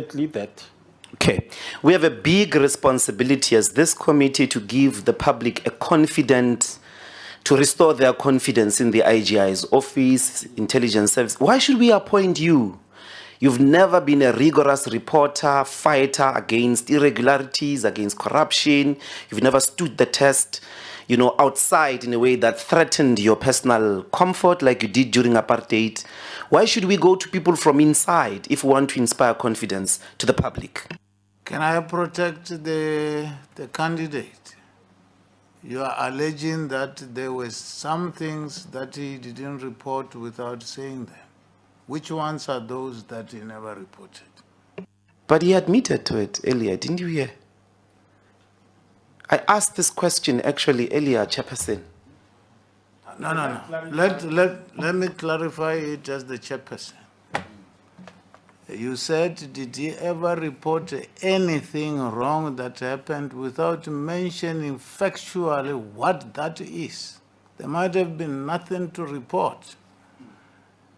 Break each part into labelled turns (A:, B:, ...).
A: exactly that.
B: Okay. We have a big responsibility as this committee to give the public a confident, to restore their confidence in the IGI's office, intelligence service. Why should we appoint you? You've never been a rigorous reporter, fighter against irregularities, against corruption. You've never stood the test, you know, outside in a way that threatened your personal comfort like you did during apartheid. Why should we go to people from inside if we want to inspire confidence to the public?
C: Can I protect the candidate? You are alleging that there were some things that he didn't report without saying them. Which ones are those that he never reported?
B: But he admitted to it earlier, didn't you hear? I asked this question actually earlier, Chairperson.
C: No. Let me clarify it as the chairperson. You said, did he ever report anything wrong that happened without mentioning factually what that is? There might have been nothing to report.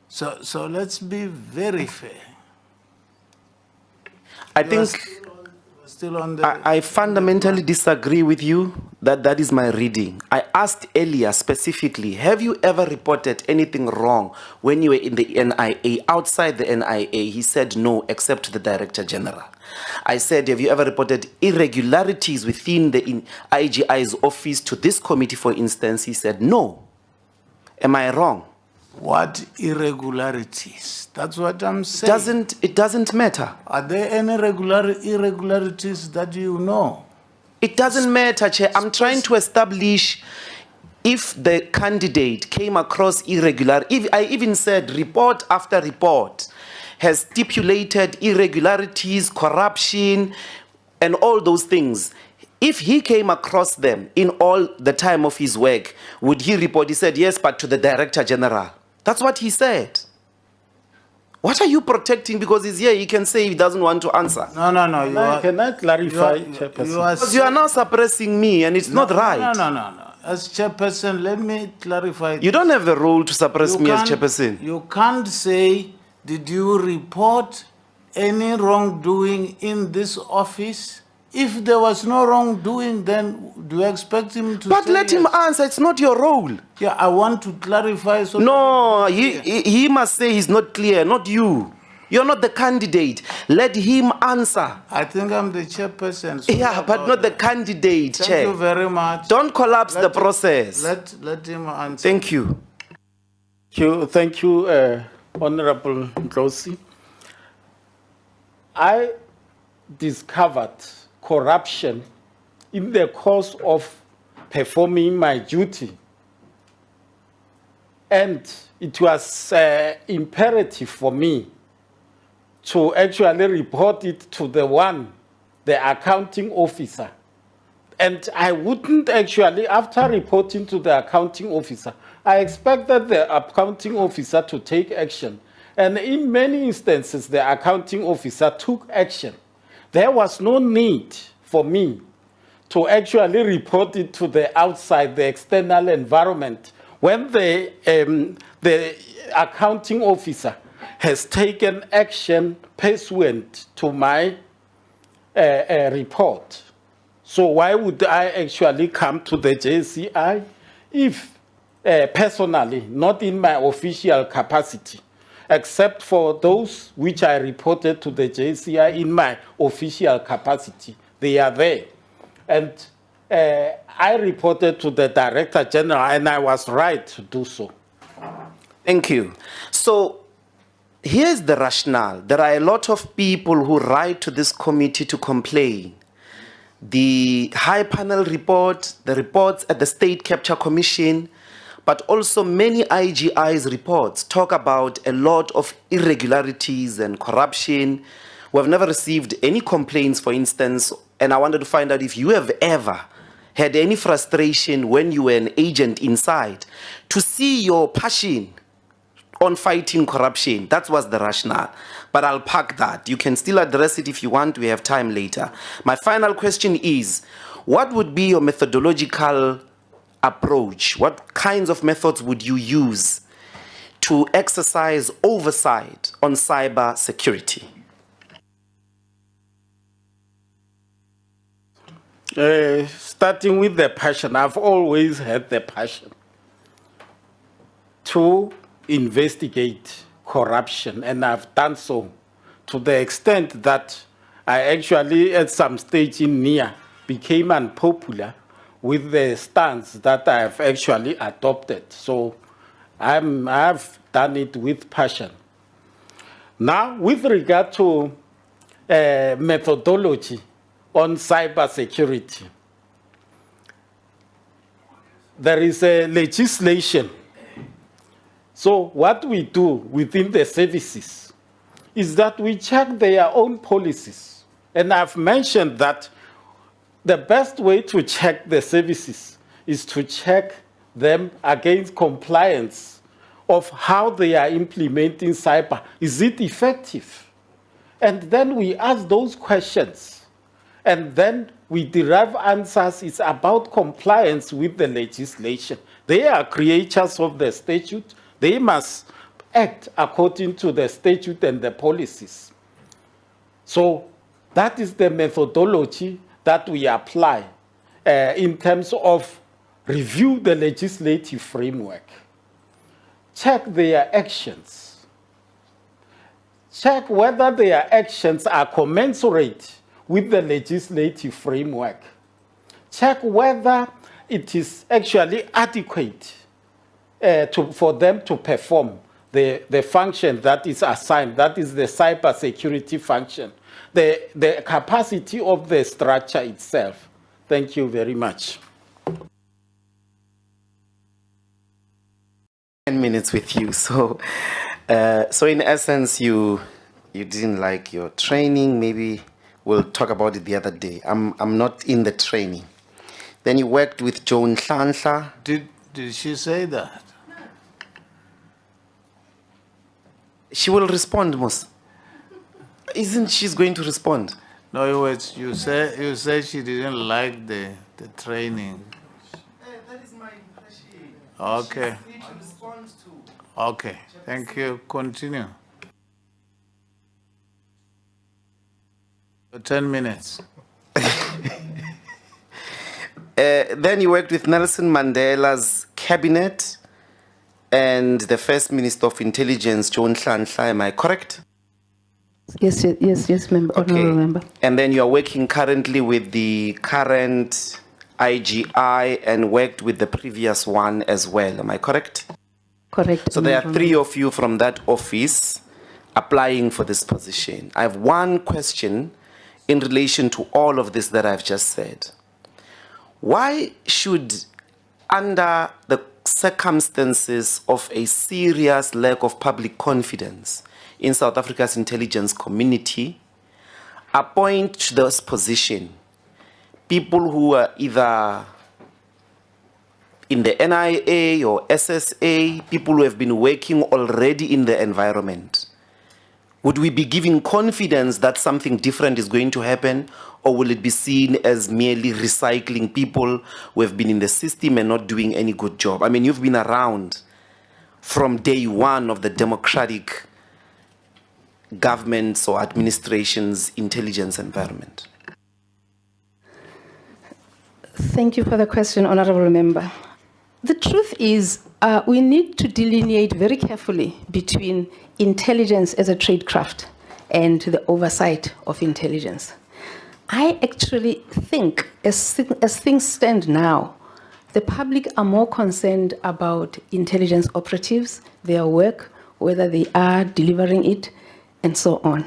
C: So let's be very fair.
B: I think I fundamentally disagree with you that is my reading. I asked earlier specifically, have you ever reported anything wrong when you were in the NIA, outside the NIA? He said no, except the Director General. I said, have you ever reported irregularities within the IGI's office to this committee, for instance? He said no. Am I wrong?
C: What irregularities? That's what I'm saying.
B: It doesn't matter.
C: Are there any irregularities that you know?
B: It doesn't matter, Chair. I'm trying to establish if the candidate came across irregular. If I even said report after report has stipulated irregularities, corruption, and all those things. If he came across them in all the time of his work, would he report? He said, yes, but to the Director General. That's what he said. What are you protecting? Because he's here, he can say he doesn't want to answer.
C: No.
A: Can I clarify, Chairperson?
B: Because you are now suppressing me, and it's not right.
C: No. As Chairperson, let me clarify.
B: You don't have a role to suppress me as Chairperson.
C: You can't say, did you report any wrongdoing in this office? If there was no wrongdoing, then do you expect him to
B: But
C: say
B: let
C: yes?
B: him answer. It's not your role.
C: Yeah, I want to clarify. So
B: no, he must say he's not clear, not you. You're not the candidate. Let him answer.
C: I think I'm the chairperson. So
B: yeah, but not the candidate, Chair.
C: Thank you very much.
B: Don't collapse the process.
C: Let him answer.
B: Thank you.
A: Thank you, Honorable Ndlozi. I discovered corruption in the course of performing my duty. And it was imperative for me to actually report it to the accounting officer. And I wouldn't actually, after reporting to the accounting officer, I expected the accounting officer to take action. And in many instances, the accounting officer took action. There was no need for me to actually report it to the outside, the external environment, when the accounting officer has taken action pursuant to my report. So why would I actually come to the JCI if personally, not in my official capacity, except for those which I reported to the JCI in my official capacity. They are there. And I reported to the Director General, and I was right to do so.
B: Thank you. So here's the rationale. There are a lot of people who write to this committee to complain. The high panel report, the reports at the State Capture Commission, but also many IGI's reports talk about a lot of irregularities and corruption. We have never received any complaints, for instance, and I wanted to find out if you have ever had any frustration when you were an agent inside to see your passion on fighting corruption. That was the rationale. But I'll park that. You can still address it if you want. We have time later. My final question is, what would be your methodological approach? What kinds of methods would you use to exercise oversight on cyber security?
A: Starting with the passion, I've always had the passion to investigate corruption, and I've done so to the extent that I actually, at some stage in NIA, became unpopular with the stance that I've actually adopted. So I've done it with passion. Now, with regard to methodology on cybersecurity, there is a legislation. So what we do within the services is that we check their own policies. And I've mentioned that the best way to check the services is to check them against compliance of how they are implementing cyber. Is it effective? And then we ask those questions. And then we derive answers. It's about compliance with the legislation. They are creatures of the statute. They must act according to the statute and the policies. So that is the methodology that we apply in terms of review the legislative framework. Check their actions. Check whether their actions are commensurate with the legislative framework. Check whether it is actually adequate for them to perform the function that is assigned, that is the cybersecurity function, the capacity of the structure itself. Thank you very much.
B: 10 minutes with you. So in essence, you didn't like your training. Maybe we'll talk about it the other day. I'm not in the training. Then you worked with Joan Nhlanhla.
C: Did she say that?
B: She will respond, Mos. Isn't she going to respond?
C: No, you said she didn't like the training.
B: That is my impression.
C: Okay.
B: She needs to respond to.
C: Okay. Thank you. Continue. 10 minutes.
B: Then you worked with Nelson Mandela's cabinet and the First Minister of Intelligence, Joan Nhlanhla. Am I correct?
D: Yes, member,
B: Okay.
D: honorable member.
B: And then you are working currently with the current IGI and worked with the previous one as well. Am I correct?
D: Correct.
B: So there are
D: honorable
B: 3 of you from that office applying for this position. I have one question in relation to all of this that I've just said. Why should, under the circumstances of a serious lack of public confidence in South Africa's intelligence community, appoint to this position people who are either in the NIA or SSA, people who have been working already in the environment? Would we be giving confidence that something different is going to happen, or will it be seen as merely recycling people who have been in the system and not doing any good job? I mean, you've been around from day one of the democratic government's or administration's intelligence environment.
D: Thank you for the question, honorable member. The truth is, we need to delineate very carefully between intelligence as a tradecraft and the oversight of intelligence. I actually think, as things stand now, the public are more concerned about intelligence operatives, their work, whether they are delivering it, and so on.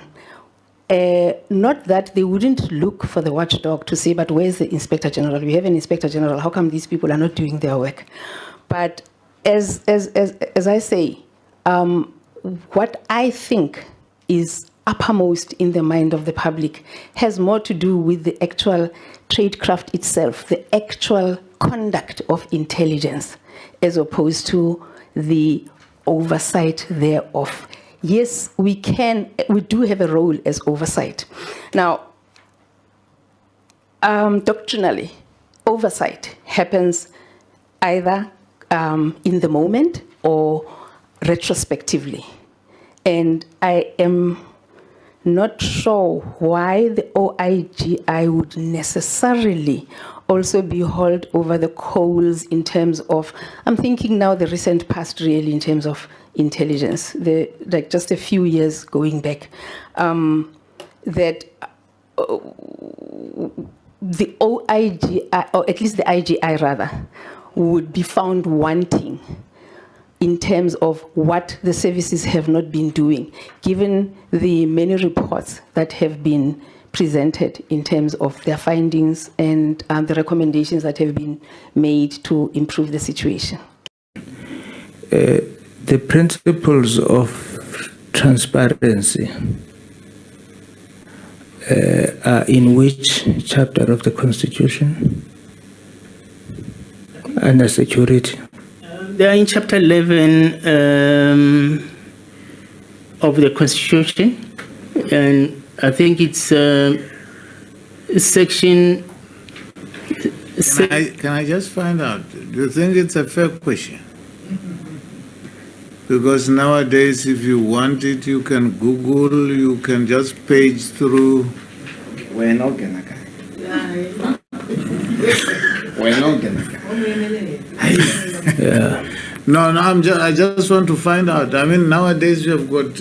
D: Not that they wouldn't look for the watchdog to say, but where's the Inspector General? We have an Inspector General. How come these people are not doing their work? But as I say, what I think is uppermost in the mind of the public has more to do with the actual tradecraft itself, the actual conduct of intelligence, as opposed to the oversight thereof. Yes, we do have a role as oversight. Now, doctrinally, oversight happens either in the moment or retrospectively. And I am not sure why the OIGI would necessarily also be hauled over the coals in terms of, I'm thinking now the recent past really in terms of intelligence, like just a few years going back, that the OIGI, or at least the IGI rather, would be found wanting in terms of what the services have not been doing, given the many reports that have been presented in terms of their findings and the recommendations that have been made to improve the situation.
E: The principles of transparency are in which chapter of the Constitution? And the security?
F: They are in Chapter 11 of the Constitution, and I think it's section.
C: Can I just find out? Do you think it's a fair question? Because nowadays, if you want it, you can Google, you can just page through.
B: We're not gonna go. We're not gonna go.
E: Yeah.
C: No, I just want to find out. I mean, nowadays you have got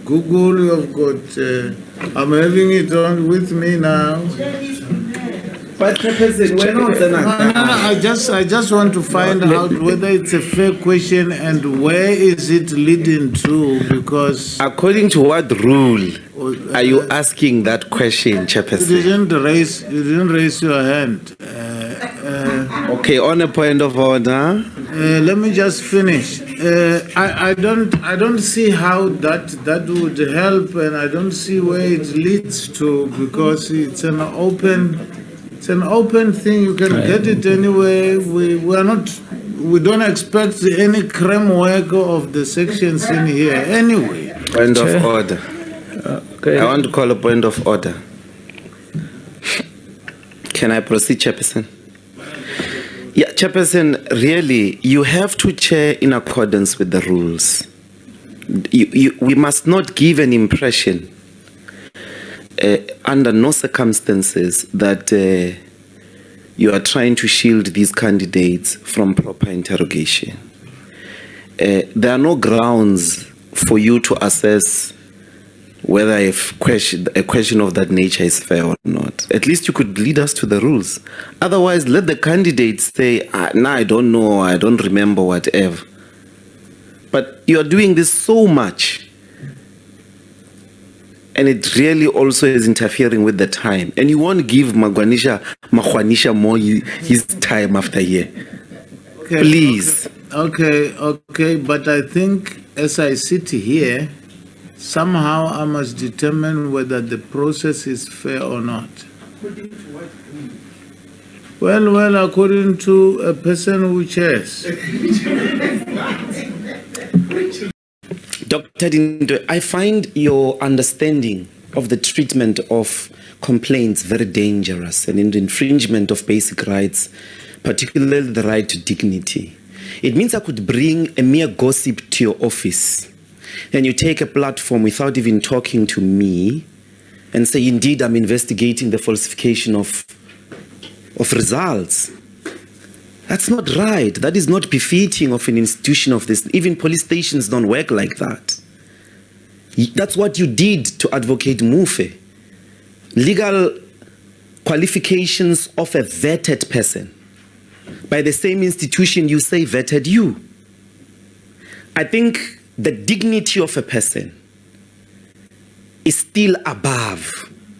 C: Google, you have got, I'm having it on with me now.
B: But we're not gonna
C: I just want to find out whether it's a fair question and where is it leading to, because...
B: According to what rule are you asking that question, Chairperson?
C: You didn't raise your hand.
B: Okay, on a point of order.
C: Let me just finish. I don't see how that would help, and I don't see where it leads to, because it's an open thing. You can get it anyway. We don't expect any framework of the sections in here anyway.
B: Point of order.
E: Okay.
B: I want to call a point of order. Can I proceed, Chairperson? Yeah, Chairperson, really, you have to chair in accordance with the rules. We must not give an impression, under no circumstances, that you are trying to shield these candidates from proper interrogation. There are no grounds for you to assess whether a question of that nature is fair or not. At least you could lead us to the rules. Otherwise, let the candidates say, nah, I don't know, I don't remember, whatever. But you are doing this so much, and it really also is interfering with the time. And you won't give Makhwanisha more his time after year. Okay, please.
C: Okay, but I think as I sit here, somehow I must determine whether the process is fair or not. Well, according to a person who chairs.
B: Dr. Dindo, I find your understanding of the treatment of complaints very dangerous and in the infringement of basic rights, particularly the right to dignity. It means I could bring a mere gossip to your office, and you take a platform without even talking to me and say, indeed, I'm investigating the falsification of results. That's not right. That is not befitting of an institution of this. Even police stations don't work like that. That's what you did to advocate Mufe. Legal qualifications of a vetted person. By the same institution you say vetted you. I think the dignity of a person is still above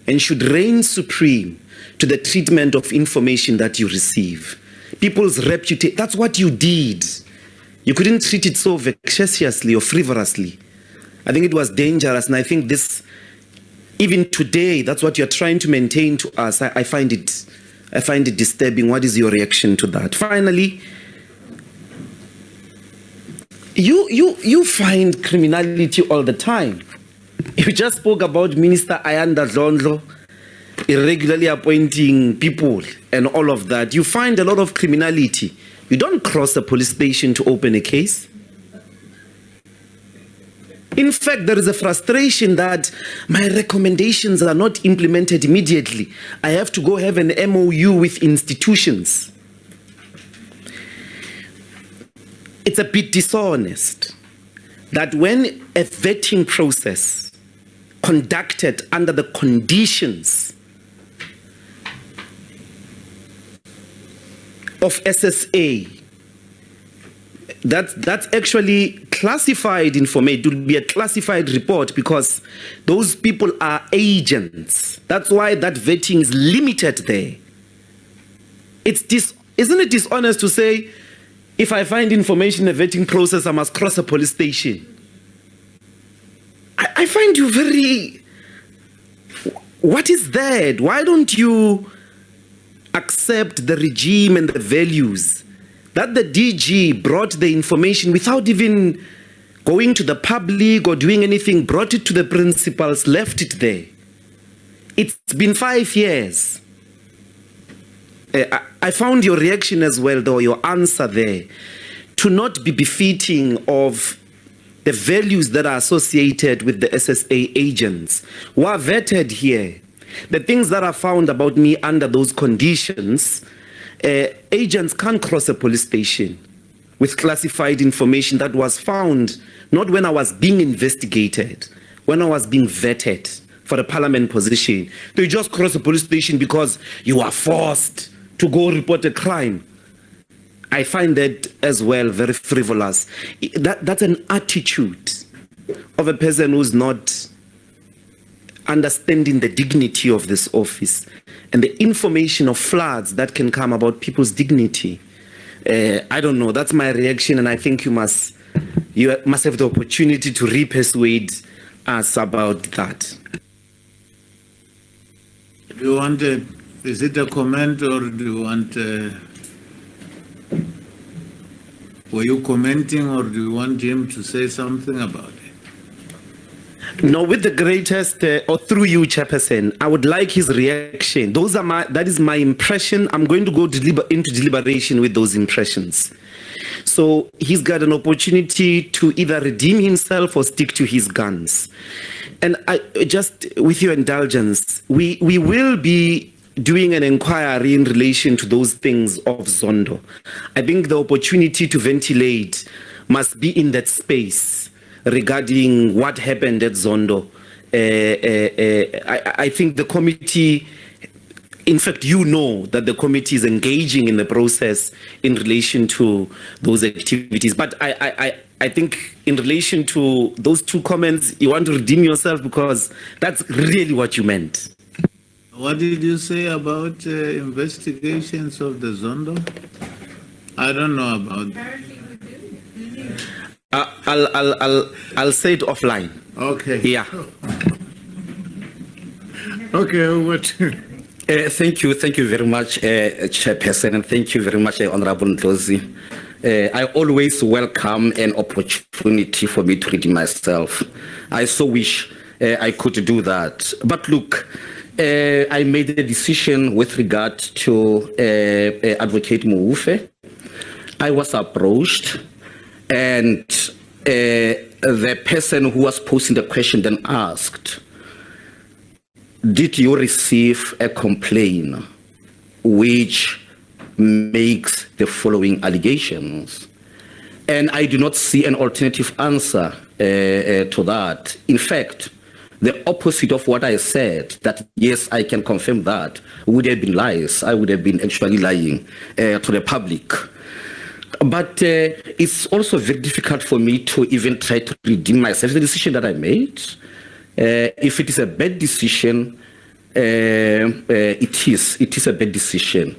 B: and should reign supreme to the treatment of information that you receive. People's reputation, that's what you did. You couldn't treat it so vexatiously or frivolously. I think it was dangerous, and I think this, even today, that's what you're trying to maintain to us. I find it disturbing. What is your reaction to that? Finally, you find criminality all the time. You just spoke about Minister Ayanda Ndlozi irregularly appointing people and all of that. You find a lot of criminality. You don't cross a police station to open a case. In fact, there is a frustration that my recommendations are not implemented immediately. I have to go have an MOU with institutions. It's a bit dishonest that when a vetting process conducted under the conditions of SSA, that's actually classified information. It will be a classified report because those people are agents. That's why that vetting is limited there. Isn't it dishonest to say, if I find information in a vetting process, I must cross a police station? I find you very... What is that? Why don't you accept the regime and the values that the DG brought the information without even going to the public or doing anything, brought it to the principals, left it there? It's been 5 years. I found your reaction as well, though, your answer there, to not be befitting of the values that are associated with the SSA agents who are vetted here. The things that are found about me under those conditions, agents can't cross a police station with classified information that was found not when I was being investigated, when I was being vetted for a parliament position. They just cross a police station because you are forced to go report a crime. I find that as well very frivolous. That's an attitude of a person who's not understanding the dignity of this office and the information of floods that can come about people's dignity. I don't know, that's my reaction, and I think you must have the opportunity to re-persuade us about that.
C: Do you want is it a comment, or do you want, were you commenting, or do you want him to say something about it?
B: No, with the greatest, or through you, Chairperson, I would like his reaction. That is my impression. I'm going to go into deliberation with those impressions. So he's got an opportunity to either redeem himself or stick to his guns. And just with your indulgence, we will be doing an inquiry in relation to those things of Zondo. I think the opportunity to ventilate must be in that space regarding what happened at Zondo. I think the committee, in fact, you know that the committee is engaging in the process in relation to those activities. But I think in relation to those two comments, you want to redeem yourself because that's really what you meant.
C: What did you say about investigations of the Zondo? I don't know about that.
B: I'll say it offline.
C: Okay.
B: Yeah.
C: Okay, over to
A: Thank you very much, Chairperson, and thank you very much, Honorable Ndlozi. I always welcome an opportunity for me to redeem myself. I so wish I could do that. But look, I made a decision with regard to Advocate Moufe. I was approached, and the person who was posing the question then asked, did you receive a complaint which makes the following allegations? And I do not see an alternative answer to that. In fact, the opposite of what I said, that yes, I can confirm that, would have been lies. I would have been actually lying to the public. But it's also very difficult for me to even try to redeem myself. The decision that I made, if it is a bad decision, it is a bad decision.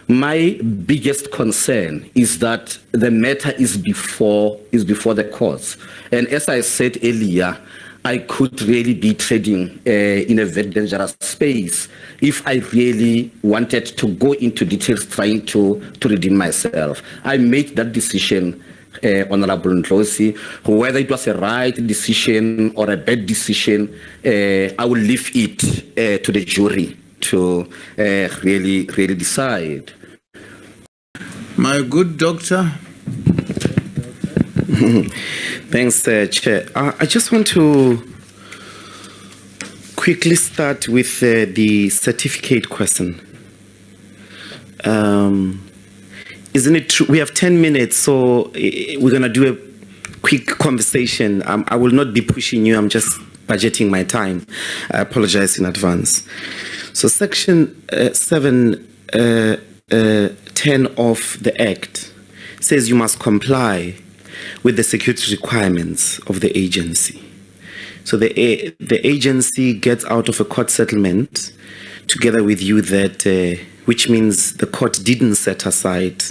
A: My biggest concern is that the matter is before the courts. And as I said earlier, I could really be trading in a very dangerous space if I really wanted to go into details trying to redeem myself. I made that decision, Honorable Ndlozi. Whether it was a right decision or a bad decision, I will leave it to the jury to really decide.
C: my good doctor.
B: Thanks, Chair. I just want to quickly start with the certificate question. Isn't it true? We have 10 minutes, so we're going to do a quick conversation. I will not be pushing you. I'm just budgeting my time. I apologize in advance. So Section 710 of the Act says you must comply with the security requirements of the agency. So the agency gets out of a court settlement together with you that, which means the court didn't set aside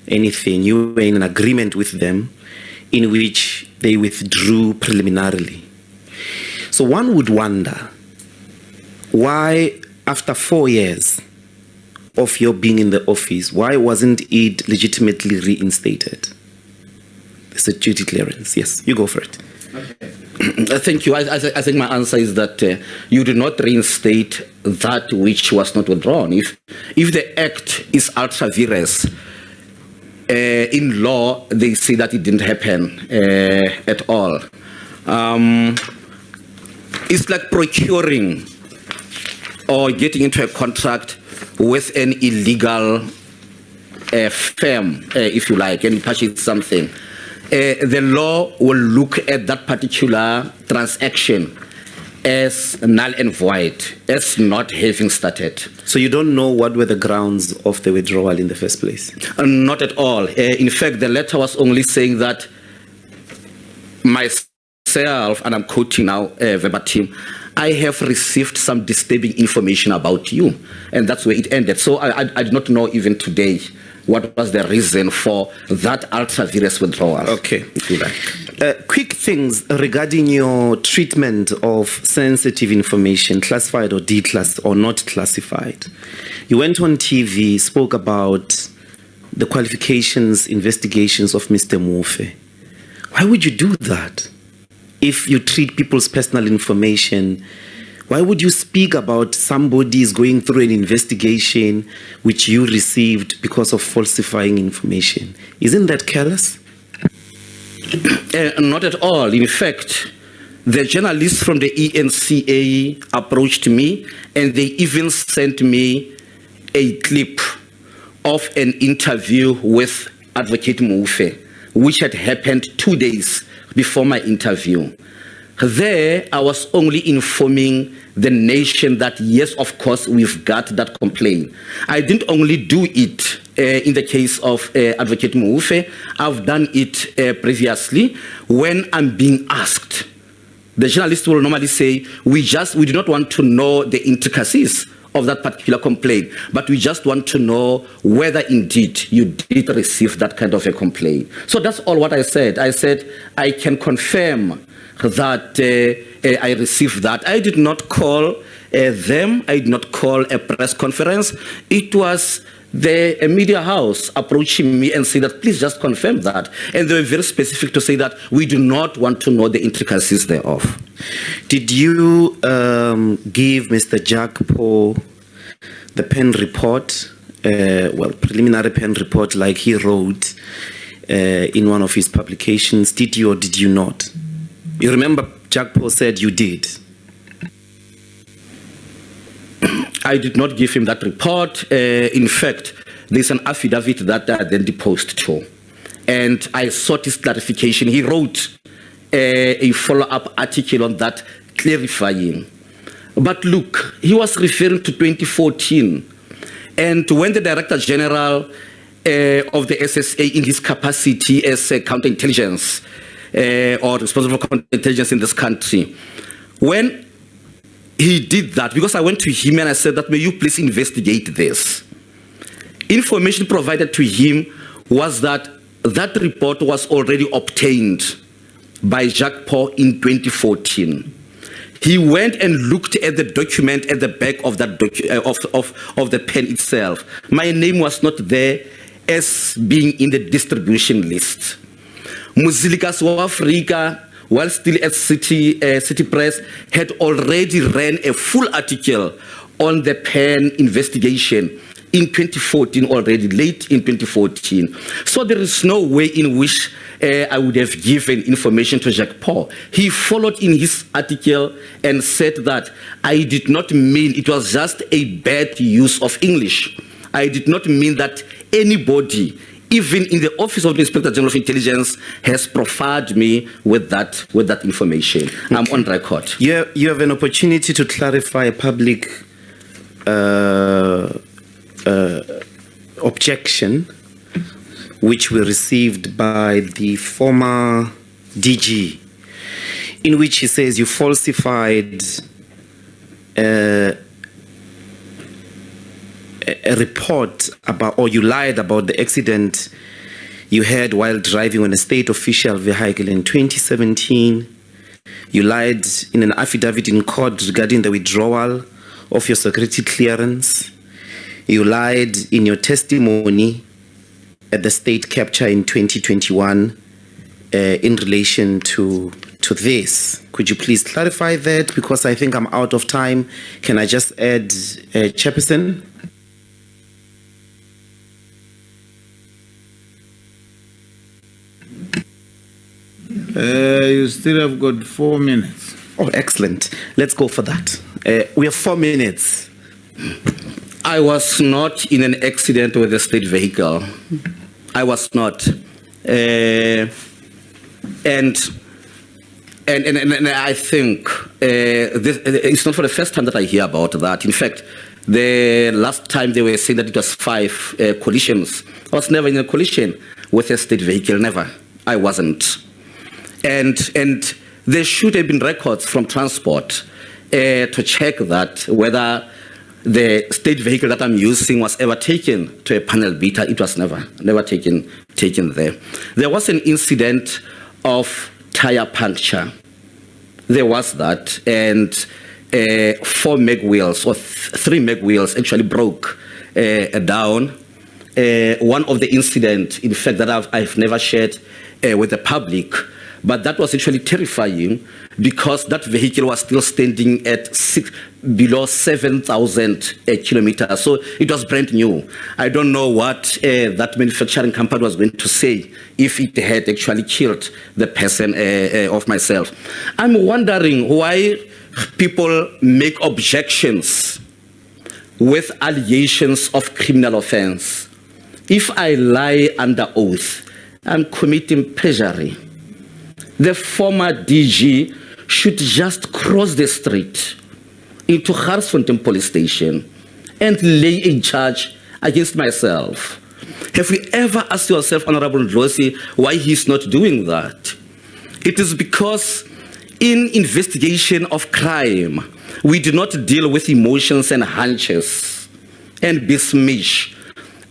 B: anything. You were in an agreement with them in which they withdrew preliminarily. So one would wonder why, after 4 years of your being in the office, why wasn't it legitimately reinstated? The security clearance. Yes, you go for it.
G: Okay. Thank you. I think my answer is that you do not reinstate that which was not withdrawn. If the act is ultra vires, in law they say that it didn't happen at all. It's like procuring or getting into a contract with an illegal firm, if you like, and purchase something. The law will look at that particular transaction as null and void, as not having started.
B: So you don't know what were the grounds of the withdrawal in the first place?
G: Not at all. In fact, the letter was only saying that myself, and I'm quoting now verbatim, I have received some disturbing information about you. And that's where it ended. So I do not know even today what was the reason for that ultra vires withdrawal.
B: Okay.
G: If you like.
B: Quick things regarding your treatment of sensitive information, classified or declassified or not classified. You went on TV, spoke about the qualifications, investigations of Mr. Mufe. Why would you do that? If you treat people's personal information, why would you speak about somebody is going through an investigation which you received because of falsifying information? Isn't that careless?
G: Not at all. In fact, the journalists from the ENCA approached me, and they even sent me a clip of an interview with Advocate Mufe, which had happened 2 days before my interview. There, I was only informing the nation that, yes, of course, we've got that complaint. I didn't only do it in the case of Advocate Mufe. I've done it previously when I'm being asked. The journalist will normally say, we do not want to know the intricacies of that particular complaint, but we just want to know whether indeed you did receive that kind of a complaint. So that's all what I said. I said, I can confirm that I received that. I did not call them. I did not call a press conference. It was the media house approaching me and saying that, please just confirm that. And they were very specific to say that we do not want to know the intricacies thereof.
B: Did you give Mr. Jack Paul the pen report, preliminary pen report like he wrote in one of his publications? Did you or did you not? You remember Jack Paul said you did.
G: I did not give him that report. In fact, there's an affidavit that I then deposed to. And I sought his clarification. He wrote a follow-up article on that clarifying. But look, he was referring to 2014. And when the Director General of the SSA in his capacity as a counterintelligence or responsible for counterintelligence in this country, when he did that, because I went to him and I said that, may you please investigate this. Information provided to him was that that report was already obtained by Jacques Paul in 2014. He went and looked at the document at the back of that of the pen itself. My name was not there as being in the distribution list. Muzilikas wa Afrika, while still at City Press, had already ran a full article on the pen investigation in 2014 already, late in 2014. So there is no way in which I would have given information to Jacques Paul. He followed in his article and said that I did not mean it was just a bad use of English. I did not mean that anybody, even in the Office of the Inspector General of Intelligence, has profiled me with that information. Okay. I'm on record.
B: You have an opportunity to clarify a public objection which we received by the former DG, in which he says you falsified a report about, or you lied about the accident you had while driving on a state official vehicle in 2017. You lied in an affidavit in court regarding the withdrawal of your security clearance. You lied in your testimony at the state capture in 2021 in relation to this. Could you please clarify that? Because I think I'm out of time. Can I just add Chairperson?
C: You still have got 4 minutes.
B: Oh, excellent. Let's go for that. We have 4 minutes.
G: I was not in an accident with a state vehicle. I was not. And I think it's not for the first time that I hear about that. In fact, the last time they were saying that it was 5 collisions. I was never in a collision with a state vehicle, never. I wasn't. And there should have been records from transport to check that whether the state vehicle that I'm using was ever taken to a panel beater. It was never taken there. There was an incident of tire puncture. There was that, and 4 mag wheels, or 3 mag wheels actually broke down. One of the incidents, in fact, that I've never shared with the public, but that was actually terrifying because that vehicle was still standing at below 7,000 kilometers. So it was brand new. I don't know what that manufacturing company was going to say if it had actually killed the person of myself. I'm wondering why people make objections with allegations of criminal offense. If I lie under oath, I'm committing perjury. The former DG should just cross the street into Garsfontein police station and lay a charge against myself. Have you ever asked yourself, Honorable Ndlozi, why he's not doing that? It is because in investigation of crime, we do not deal with emotions and hunches and besmish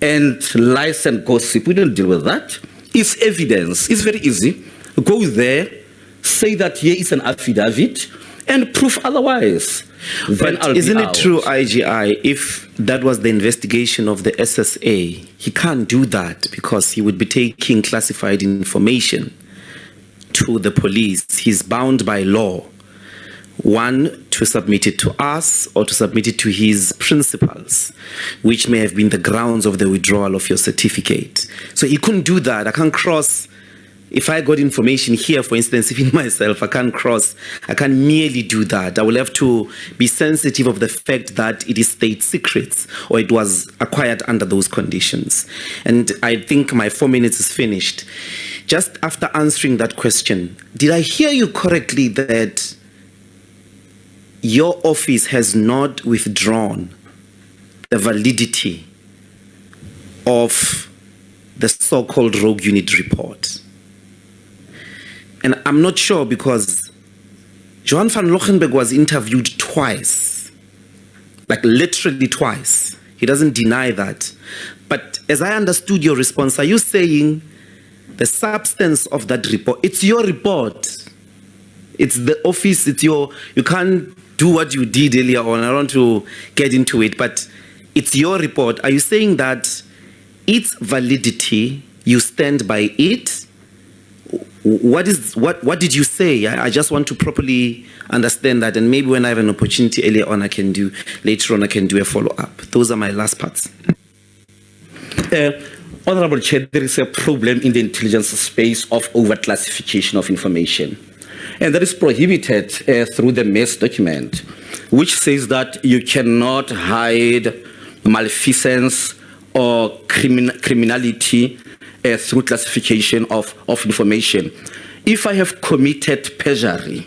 G: and lies and gossip. We don't deal with that. It's evidence. It's very easy. Go there, say that here is an affidavit, and prove otherwise.
B: But isn't it true, IGI, if that was the investigation of the SSA, he can't do that because he would be taking classified information to the police. He's bound by law, one, to submit it to us or to submit it to his principals, which may have been the grounds of the withdrawal of your certificate. So he couldn't do that. I can't cross. If I got information here, for instance, even myself, I can't merely do that. I will have to be sensitive of the fact that it is state secrets or it was acquired under those conditions. And I think my 4 minutes is finished. Just after answering that question, did I hear you correctly that your office has not withdrawn the validity of the so-called rogue unit report? And I'm not sure because Johan van Lochenberg was interviewed twice, like literally twice. He doesn't deny that. But as I understood your response, are you saying the substance of that report, it's your report, it's the office, it's your, you can't do what you did earlier on. I don't want to get into it, but it's your report. Are you saying that its validity, you stand by it? What did you say? I just want to properly understand that, and maybe when I have an opportunity later on I can do a follow-up. Those are my last parts.
G: Honorable Chair, there is a problem in the intelligence space of overclassification of information. And that is prohibited through the MES document, which says that you cannot hide malfeasance or criminality through classification of information. If I have committed perjury,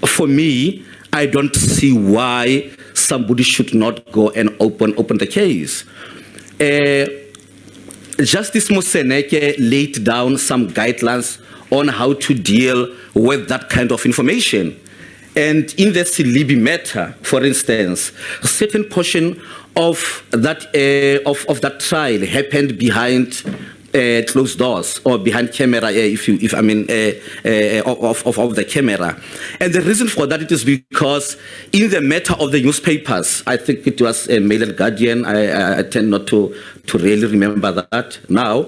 G: for me, I don't see why somebody should not go and open the case. Justice Moseneke laid down some guidelines on how to deal with that kind of information. And in the Silibi matter, for instance, a certain portion of that trial happened behind closed doors or behind camera, of the camera. And the reason for that is because in the matter of the newspapers, I think it was Mail and Guardian, I tend not to really remember that now,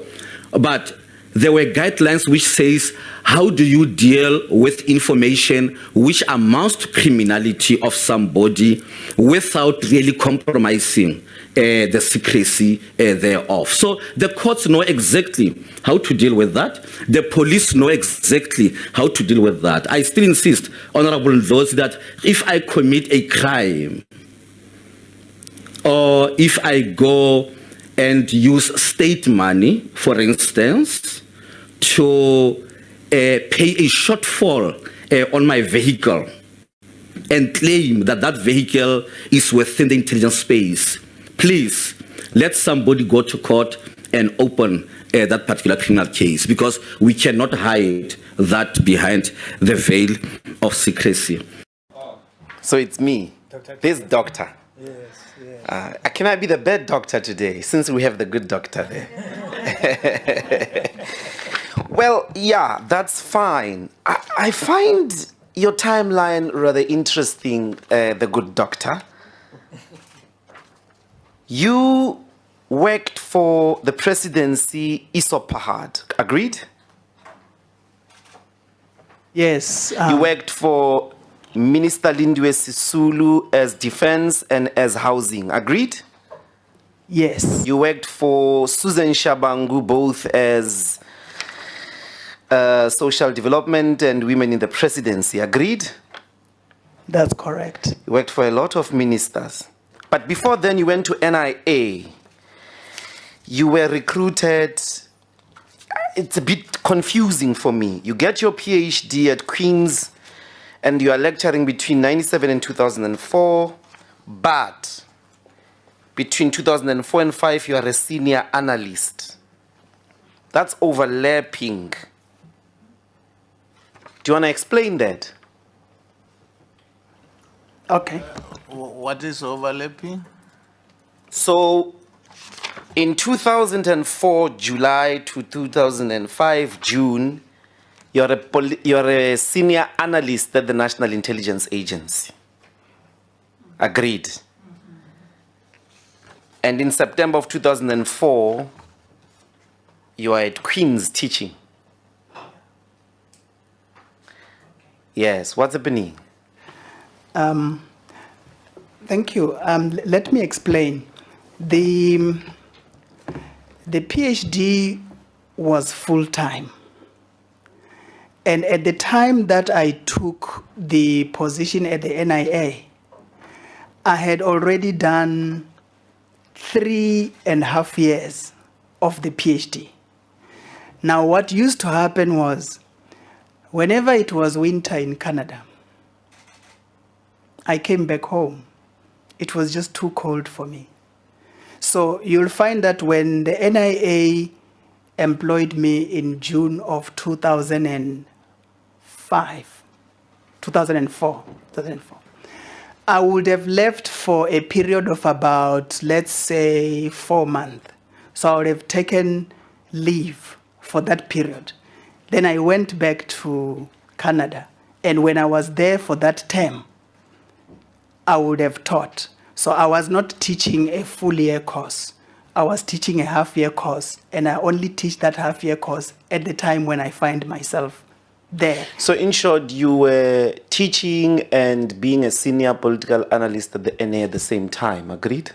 G: but there were guidelines which says, how do you deal with information which amounts to criminality of somebody without really compromising the secrecy thereof. So the courts know exactly how to deal with that. The police know exactly how to deal with that. I still insist, Honorable Ndlozi, that if I commit a crime, or if I go and use state money, for instance, to pay a shortfall on my vehicle and claim that that vehicle is within the intelligence space, please let somebody go to court and open that particular criminal case, because we cannot hide that behind the veil of secrecy.
B: So it's me, this doctor.
C: Yes.
B: Can I be the bad doctor today, since we have the good doctor there? Well, yeah, that's fine. I find your timeline rather interesting, the good doctor. You worked for the presidency Isopahad, agreed?
F: Yes.
B: You worked for Minister Lindiwe Sisulu as defense and as housing, agreed?
F: Yes.
B: You worked for Susan Shabangu both as social development and women in the presidency, agreed?
F: That's correct.
B: You worked for a lot of ministers. But before then, you went to NIA. You were recruited. It's a bit confusing for me. You get your PhD at Queen's, and you are lecturing between 1997 and 2004. But between 2004 and 2005, you are a senior analyst. That's overlapping. Do you want to explain that?
F: Okay.
C: What is overlapping?
B: So, in 2004 July to 2005 June, you're a senior analyst at the National Intelligence Agency. Agreed. And in September of 2004, you are at Queen's teaching. Yes, what's happening?
F: Thank you. Let me explain. The PhD was full-time. And at the time that I took the position at the NIA, I had already done 3.5 years of the PhD. Now, what used to happen was, whenever it was winter in Canada, I came back home. It was just too cold for me. So you'll find that when the NIA employed me in June of 2004, I would have left for a period of about, let's say, 4 months. So I would have taken leave for that period. Then I went back to Canada. And when I was there for that term, I would have taught. So I was not teaching a full year course. I was teaching a half-year course, and I only teach that half-year course at the time when I find myself there.
B: So in short, you were teaching and being a senior political analyst at the NA at the same time, agreed?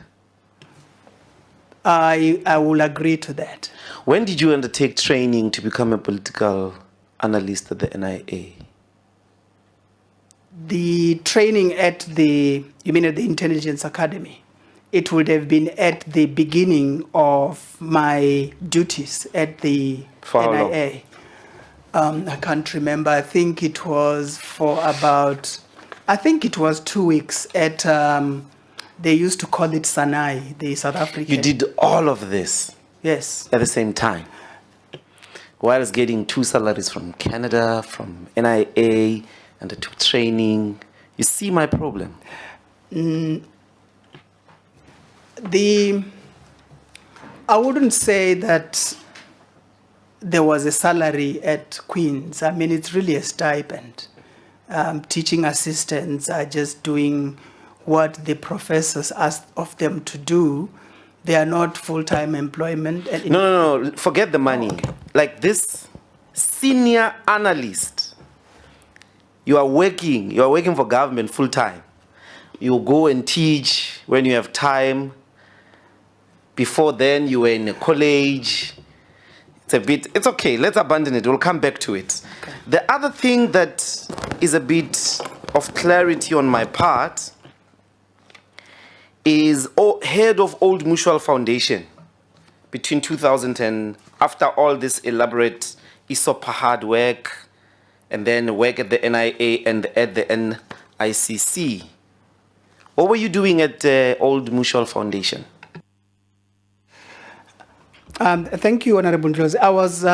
F: I will agree to that.
B: When did you undertake training to become a political analyst at the NIA?
F: The training at the, you mean at the Intelligence Academy? It would have been at the beginning of my duties at the NIA. I can't remember. I think it was for about, I think it was 2 weeks at, they used to call it Sanai, the South African.
B: You did all of this?
F: Yes.
B: At the same time? Whilst getting 2 salaries from Canada, from NIA, and the 2 training. You see my problem?
F: I wouldn't say that there was a salary at Queen's. I mean, it's really a stipend. Teaching assistants are just doing what the professors asked of them to do. They are not full-time employment.
B: No. Forget the money. Okay. Like this senior analyst, you are working for government full-time. You go and teach when you have time. Before then, you were in a college. It's okay, let's abandon it. We'll come back to it. Okay. The other thing that is a bit of clarity on my part is head of Old Mutual Foundation between 2000 and after all this elaborate ESOP hard work and then work at the NIA and at the NICC. What were you doing at Old Mutual Foundation?
F: Thank you, Honorable Ndlozi. I was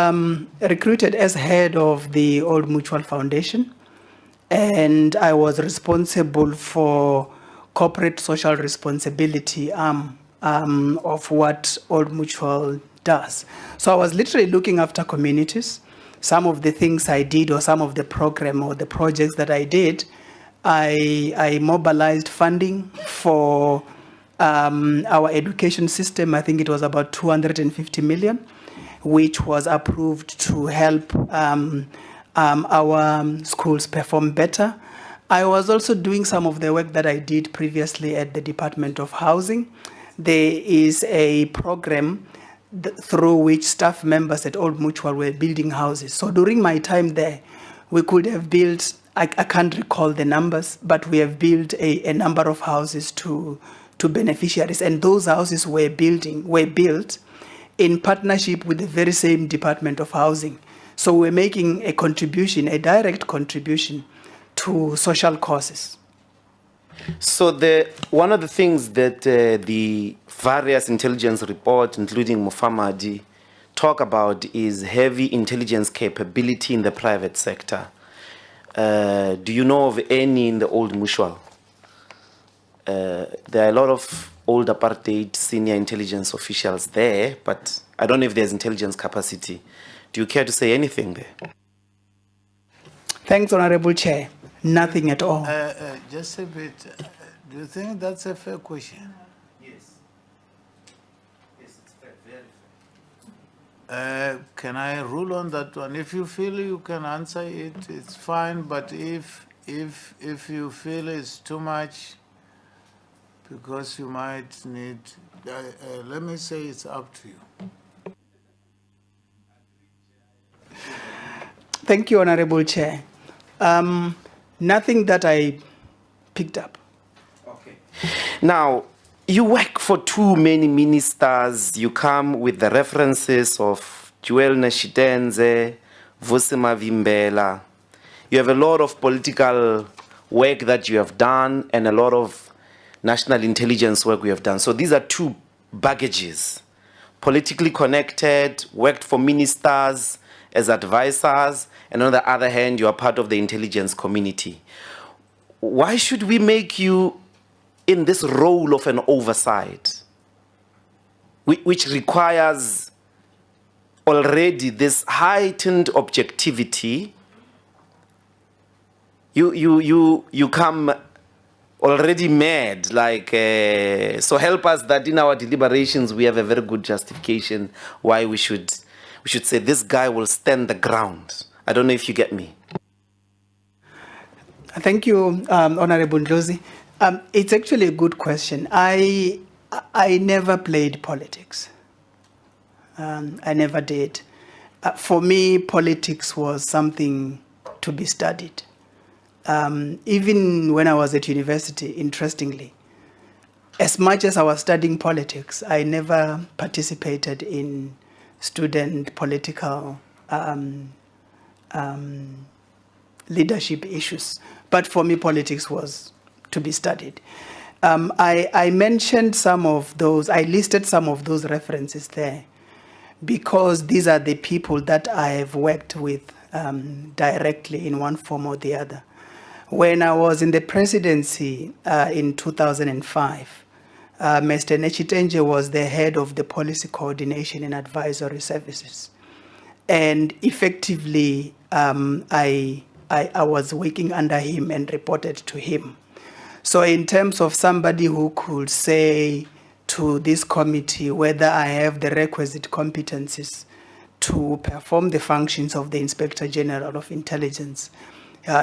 F: recruited as head of the Old Mutual Foundation, and I was responsible for corporate social responsibility of what Old Mutual does. So I was literally looking after communities. Some of the things I did, or some of the program or the projects that I did, I mobilized funding for our education system. I think it was about 250 million, which was approved to help our schools perform better. I was also doing some of the work that I did previously at the Department of Housing. There is a program through which staff members at Old Mutual were building houses. So during my time there, we could have built, I can't recall the numbers, but we have built a number of houses to beneficiaries, and those houses were built in partnership with the very same Department of Housing. So we're making a contribution, a direct contribution to social causes.
B: So one of the things that the various intelligence reports, including Mufamadi, talk about is heavy intelligence capability in the private sector. Do you know of any in the Old Mutual? There are a lot of old apartheid senior intelligence officials there, but I don't know if there's intelligence capacity. Do you care to say anything there?
F: Thanks, Honorable Chair. Nothing at all.
C: Just a bit. Do you think that's a fair question?
B: Yes. Yes, it's fair, very fair.
C: Can I rule on that one? If you feel you can answer it, it's fine. But if you feel it's too much, because you might need, let me say it's up to you.
F: Thank you, Honorable Chair. Nothing that I picked up.
B: Okay. Now, you work for too many ministers. You come with the references of Joel Nashitenze, Vusima Vimbela. You have a lot of political work that you have done and a lot of national intelligence work we have done. So these are 2 baggages. Politically connected, worked for ministers as advisors, and on the other hand, you are part of the intelligence community. Why should we make you in this role of an oversight, which requires already this heightened objectivity? You come already mad, like, so help us that in our deliberations we have a very good justification why we should say this guy will stand the ground. I don't know if you get me.
F: Thank you, Honorable Ndlozi. It's actually a good question. I I never played politics. I never did. For me, politics was something to be studied. Even when I was at university, interestingly, as much as I was studying politics, I never participated in student political leadership issues. But for me, politics was to be studied. I mentioned some of those, I listed some of those references there because these are the people that I have worked with directly in one form or the other. When I was in the presidency in 2005, Mr. Nechitenje was the head of the Policy Coordination and Advisory Services. And effectively, I was working under him and reported to him. So in terms of somebody who could say to this committee whether I have the requisite competencies to perform the functions of the Inspector General of Intelligence,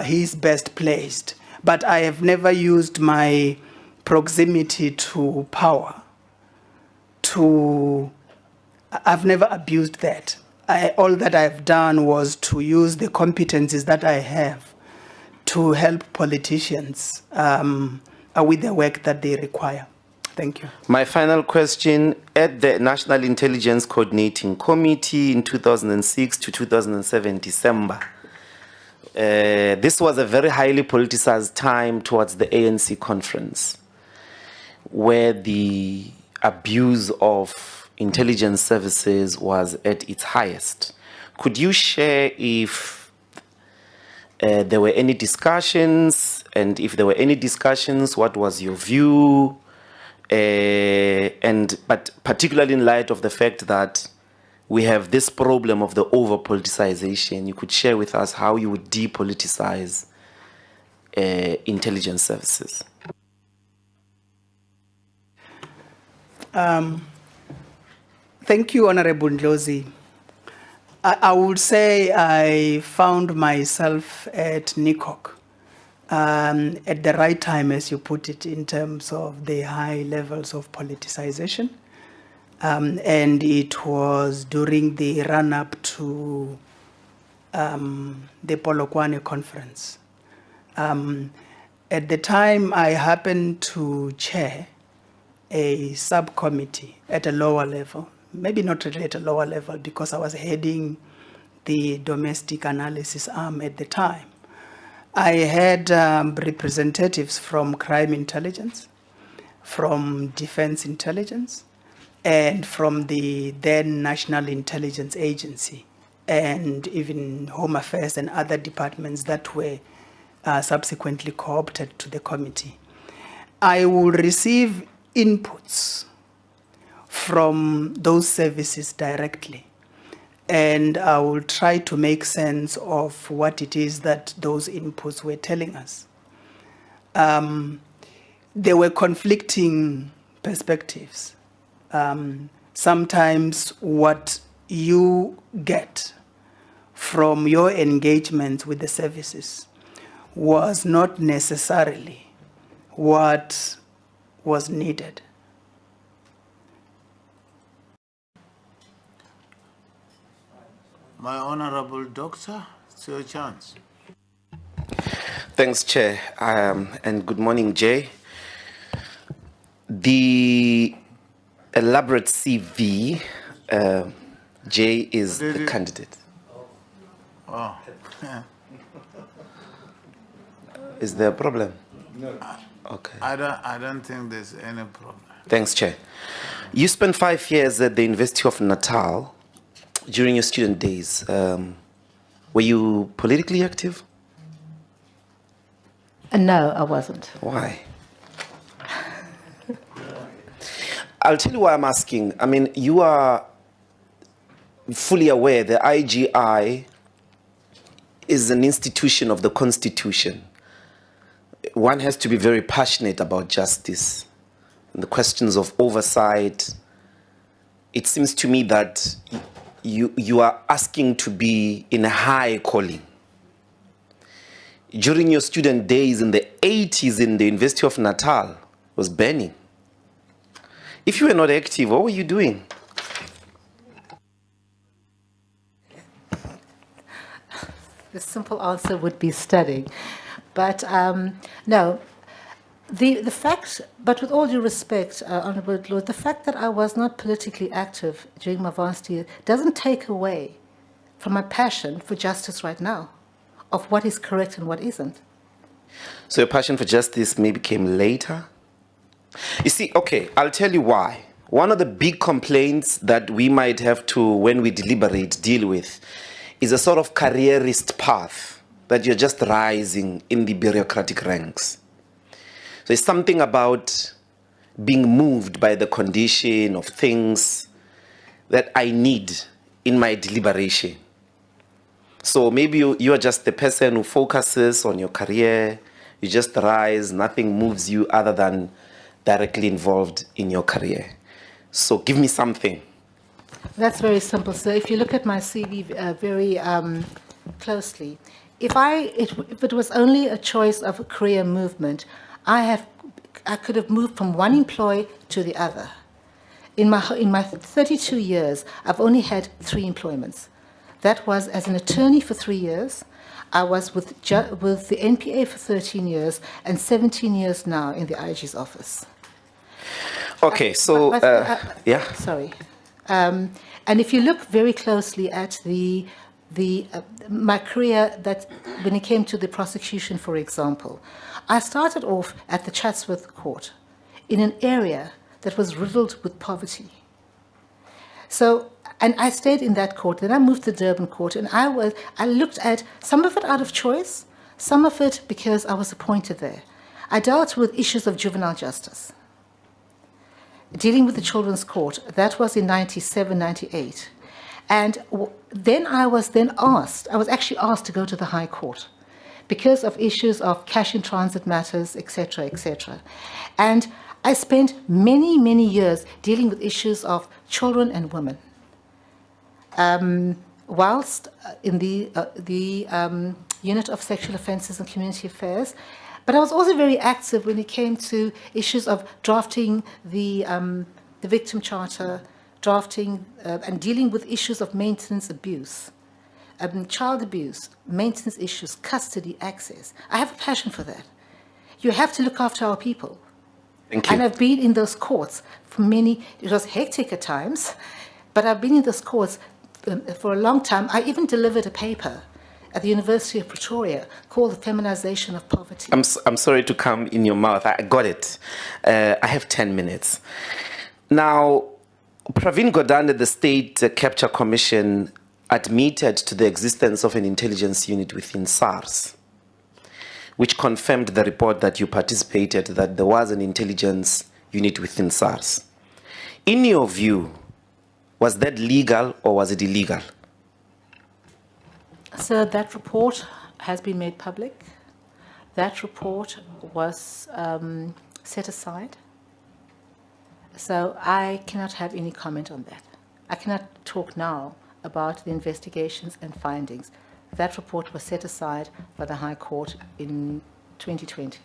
F: he's best placed. But I have never used my proximity to power I've never abused that. All that I've done was to use the competencies that I have to help politicians with the work that they require. Thank you.
B: My final question, at the National Intelligence Coordinating Committee in 2006 to 2007, December, this was a very highly politicized time towards the ANC conference, where the abuse of intelligence services was at its highest. Could you share if there were any discussions, and if there were any discussions, what was your view? But particularly in light of the fact that we have this problem of the over-politicization, you could share with us how you would depoliticize intelligence services.
F: Thank you, Honorable Ndlozi. I would say I found myself at NICOC at the right time, as you put it, in terms of the high levels of politicization. And it was during the run-up to the Polokwane conference. At the time, I happened to chair a subcommittee at a lower level, maybe not really at a lower level because I was heading the domestic analysis arm at the time. I had representatives from crime intelligence, from defense intelligence, and from the then National Intelligence Agency, and even Home Affairs and other departments that were subsequently co-opted to the committee. I would receive inputs from those services directly, and I will try to make sense of what it is that those inputs were telling us. There were conflicting perspectives. Sometimes what you get from your engagement with the services was not necessarily what was needed.
C: My honorable doctor, it's your chance.
B: Thanks, Chair, and good morning, Jay. The elaborate CV, Jay is the candidate.
C: Oh.
B: Is there a problem?
C: No.
B: Okay.
C: I don't think there's any problem.
B: Thanks, Chair. You spent 5 years at the University of Natal during your student days. Were you politically active?
D: No, I wasn't.
B: Why? I'll tell you why I'm asking. I mean, you are fully aware the IGI is an institution of the Constitution. One has to be very passionate about justice and the questions of oversight. It seems to me that you are asking to be in a high calling. During your student days in the 80s in the University of Natal was burning. If you were not active, what were you doing?
H: The simple answer would be studying. But no, the fact, but with all due respect, Honourable Lord, the fact that I was not politically active during my vast years doesn't take away from my passion for justice right now, of what is correct and what isn't.
B: So your passion for justice maybe came later? You see, okay, I'll tell you why. One of the big complaints that we might have to, when we deliberate, deal with is a sort of careerist path that you're just rising in the bureaucratic ranks. So it's something about being moved by the condition of things that I need in my deliberation. So maybe you are just the person who focuses on your career, you just rise, nothing moves you other than directly involved in your career. So give me something.
H: That's very simple. So if you look at my CV very closely, if it was only a choice of a career movement, I could have moved from one employee to the other. In my 32 years, I've only had 3 employments. That was as an attorney for 3 years. I was with the NPA for 13 years and 17 years now in the IG's office.
B: Okay, so yeah.
H: Sorry. And if you look very closely at my career, that when it came to the prosecution, for example, I started off at the Chatsworth Court in an area that was riddled with poverty. So, and I stayed in that court. Then I moved to the Durban Court, and I looked at some of it out of choice, some of it because I was appointed there. I dealt with issues of juvenile justice. Dealing with the Children's Court, that was in 97, 98. And then I was actually asked to go to the High Court because of issues of cash in transit matters, etc., etc. And I spent many, many years dealing with issues of children and women. Whilst in the Unit of Sexual Offences and Community Affairs, but I was also very active when it came to issues of drafting the victim charter, drafting and dealing with issues of maintenance abuse, child abuse, maintenance issues, custody, access. I have a passion for that. You have to look after our people.
B: Thank you.
H: And I've been in those courts for many, it was hectic at times, but I've been in those courts for a long time. I even delivered a paper at the University of Pretoria called The Feminization of Poverty.
B: I'm sorry to come in your mouth. I got it. I have 10 minutes. Now, Pravin Gordhan at the State Capture Commission admitted to the existence of an intelligence unit within SARS, which confirmed the report that you participated, that there was an intelligence unit within SARS. In your view, was that legal or was it illegal?
H: So that report has been made public. That report was set aside. So I cannot have any comment on that. I cannot talk now about the investigations and findings. That report was set aside by the High Court in 2020.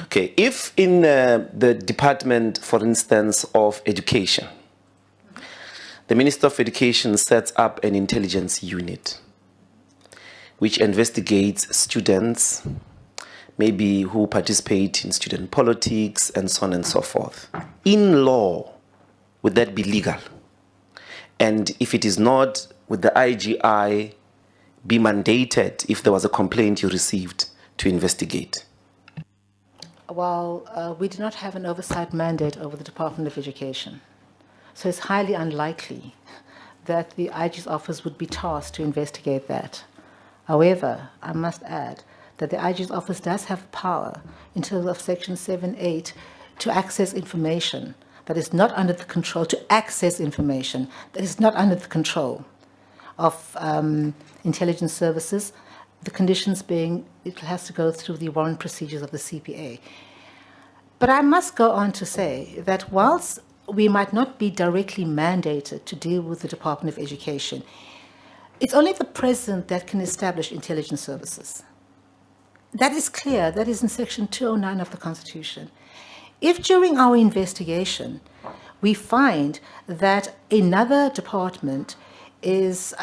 B: Okay, if in the Department, for instance, of Education, the Minister of Education sets up an intelligence unit which investigates students, maybe who participate in student politics and so on and so forth. In law, would that be legal? And if it is not, would the IGI be mandated if there was a complaint you received to investigate?
H: Well, we do not have an oversight mandate over the Department of Education. So it's highly unlikely that the IG's office would be tasked to investigate that. However, I must add that the IG's office does have power in terms of Section 7(8) to access information that is not under the control, to access information that is not under the control of intelligence services, the conditions being it has to go through the warrant procedures of the CPA. But I must go on to say that whilst we might not be directly mandated to deal with the Department of Education, it's only the President that can establish intelligence services. That is clear. That is in Section 209 of the Constitution. If during our investigation we find that another department is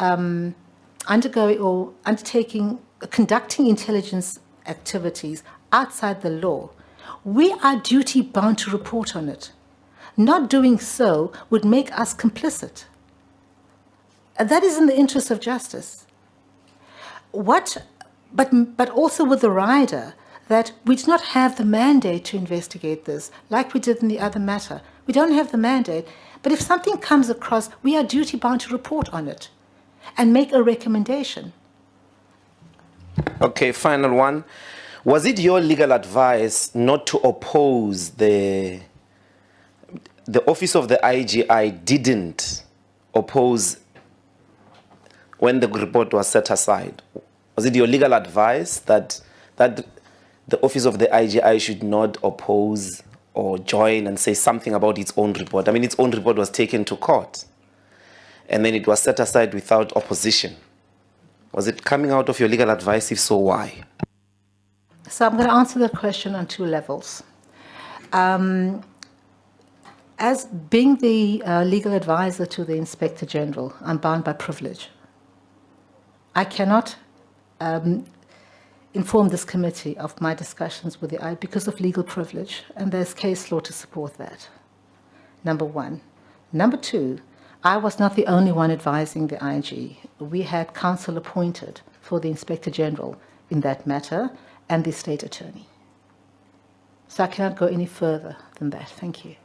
H: conducting intelligence activities outside the law, we are duty bound to report on it. Not doing so would make us complicit. And that is in the interest of justice. But also with the rider, that we do not have the mandate to investigate this, like we did in the other matter. We don't have the mandate, but if something comes across, we are duty bound to report on it and make a recommendation.
B: Okay, final one. Was it your legal advice not to oppose the office of the IGI didn't oppose when the report was set aside? Was it your legal advice that the office of the IGI should not oppose or join and say something about its own report? I mean, its own report was taken to court, and then it was set aside without opposition. Was it coming out of your legal advice? If so, why?
H: So I'm going to answer the question on two levels. As being the legal advisor to the Inspector General, I'm bound by privilege. I cannot inform this committee of my discussions with the IG because of legal privilege, and there's case law to support that. Number one. Number two, I was not the only one advising the IG. We had counsel appointed for the Inspector General in that matter and the State Attorney. So I cannot go any further than that. Thank you.